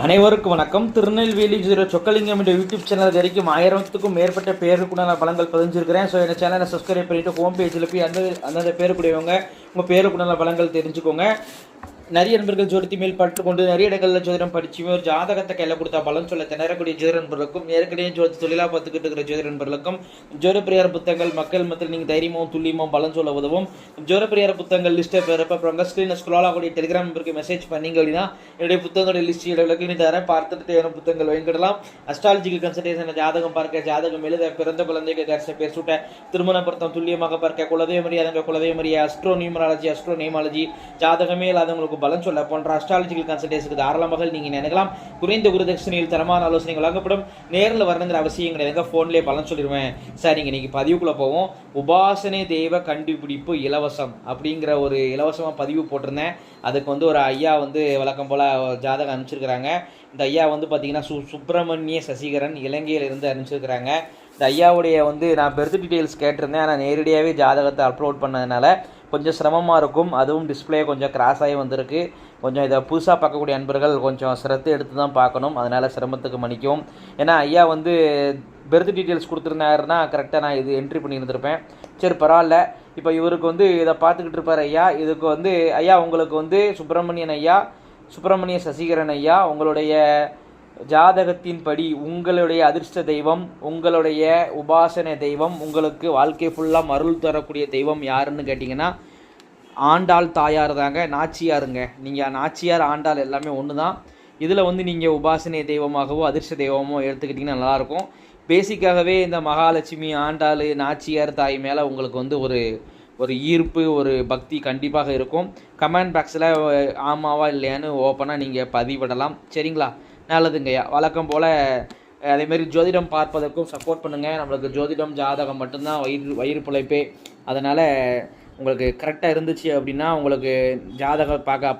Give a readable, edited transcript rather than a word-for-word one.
அனைவருக்கும் வணக்கம். திருநெல்வேலி சொக்கலிங்கம் என்ற யூடியூப் சேனல் வரைக்கும் 1000க்கும் மேற்பட்ட பேருக்குள்ள நான் பலன்கள் பதிஞ்சிருக்கிறேன். ஸோ இந்த சேனலை சப்ஸ்கிரைப் பண்ணிவிட்டு ஹோம் பேஜில் போய் அந்தந்த பேருக்குடையவங்க உங்கள் பேருக்குள்ள பலன்கள் தெரிஞ்சுக்கோங்க. நிறைய நண்பர்கள் ஜோதிடத்தை மேல் பட்டுக்கொண்டு நிறைய இடங்களில் ஜோதிடம் படிச்சுமே ஒரு ஜாதகத்தை கையில் கொடுத்தா பலன் சொல்ல திணறக்கூடிய ஜோதிட நண்பர்களுக்கும் ஏற்கனவே ஜோதி தொழிலாக பார்த்துக்கிட்டு இருக்கிற ஜோதிட நண்பர்களுக்கும் ஜோதிப்பிரியார புத்தகங்கள் மக்கள் மத்தியில் நீங்கள் தைரியமும் துல்லியமும் பலன் சொல்ல உதவும். ஜோதிப்பிரியார புத்தகங்கள் லிஸ்ட்டை பெறப்ப ஸ்க்ரீனை ஸ்க்ரோல் ஆகக்கூடிய டெலிகிராம் நம்பருக்கு மெசேஜ் பண்ணிங்க அப்படின்னா என்னுடைய புத்தகங்களுடைய லிஸ்ட் இடங்களுக்கு நீ தரேன். பார்த்துட்டு தேவையான புத்தகங்கள் வாங்கிடலாம். அஸ்ட்ராலஜிக்கல் கன்சல்டேஷன், ஜாதகம் பார்க்க, ஜாதகம் எழுத, பிறந்த குழந்தைக்கு கரிச பேர் சூட்ட, திருமண பொருத்தம் துல்லியமாக பார்க்க, குலதெய்வமரியாதை, அஸ்ட்ரோ நியூமராலஜி, அஸ்ட்ரோ நேமாலஜி, ஜாதகமே இல்லாதவங்களுக்கு பலன் சொல்ல போன்ற அஸ்ட்ராலஜிக்கல் கன்சல்டேஷனுக்கு தாராளமாக நீங்கள் நினைக்கலாம். குறைந்த குருதட்சணையில் தரமான ஆலோசனைகள் வழங்கப்படும். நேரில் வரணுங்கிற அவசியம் கிடையாது. ஃபோன்லேயே பலன் சொல்லிடுவேன். சரிங்க, இன்னைக்கு பதிவுக்குள்ளே போவோம். உபாசனை தெய்வ கண்டுபிடிப்பு இலவசம் அப்படிங்கிற ஒரு இலவசமாக பதிவு போட்டிருந்தேன். அதுக்கு ஒரு ஐயா வழக்கம் போல் ஜாதகம் அனுப்பிச்சிருக்கிறாங்க. இந்த ஐயா பார்த்தீங்கன்னா சுப்பிரமணிய சசிகரன் இலங்கையிலிருந்து அனுப்பிச்சிருக்கிறாங்க. இந்த ஐயாவுடைய நான் பெர்த் டீட்டெயில்ஸ் கேட்டிருந்தேன். ஆனால் நேரடியாகவே ஜாதகத்தை அப்லோட் பண்ணதுனால கொஞ்சம் சிரமமாக இருக்கும். அதுவும் டிஸ்பிளே கொஞ்சம் கிராஸ் ஆகி வந்திருக்கு. கொஞ்சம் இதை புதுசாக பார்க்கக்கூடிய நண்பர்கள் கொஞ்சம் சிரத்தை எடுத்து தான் பார்க்கணும். அதனால் சிரமத்துக்கு மன்னிக்கும். ஏன்னா ஐயா பெர்த் டீட்டெயில்ஸ் கொடுத்துருந்தாருன்னா கரெக்டாக நான் இது என்ட்ரி பண்ணியிருந்திருப்பேன். சரி, பரவாயில்ல. இப்போ இவருக்கு இதை பார்த்துக்கிட்டு இருப்பார் ஐயா. இதுக்கு ஐயா உங்களுக்கு சுப்பிரமணிய சசிகரன் ஐயா, உங்களுடைய ஜாதகத்தின்படி உங்களுடைய அதிர்ஷ்ட தெய்வம், உங்களுடைய உபாசனை தெய்வம், உங்களுக்கு வாழ்க்கை ஃபுல்லாக அருள் தரக்கூடிய தெய்வம் யாருன்னு கேட்டிங்கன்னா ஆண்டாள் தாயார் தாங்க. நாச்சியாருங்க. நீங்கள் நாச்சியார் ஆண்டாள் எல்லாமே ஒன்று தான். இதில் நீங்கள் உபாசனை தெய்வமாகவோ அதிர்ஷ்ட தெய்வமோ எடுத்துக்கிட்டிங்கன்னா நல்லாயிருக்கும். பேசிக்காகவே இந்த மகாலட்சுமி, ஆண்டாள், நாச்சியார் தாய் மேலே உங்களுக்கு ஒரு ஈர்ப்பு, ஒரு பக்தி கண்டிப்பாக இருக்கும். கமெண்ட் பாக்ஸில் ஆமாவா இல்லையான்னு ஓப்பனாக நீங்கள் பதிவிடலாம். சரிங்களா? நல்லதுங்கய்யா. வழக்கம் போல் அதேமாரி ஜோதிடம் பார்ப்பதற்கும் சப்போர்ட் பண்ணுங்கள். நம்மளுக்கு ஜோதிடம் ஜாதகம் மட்டும்தான் வயிறு பிழைப்பே. அதனால் உங்களுக்கு கரெக்டாக இருந்துச்சு அப்படின்னா உங்களுக்கு ஜாதகம் பார்க்க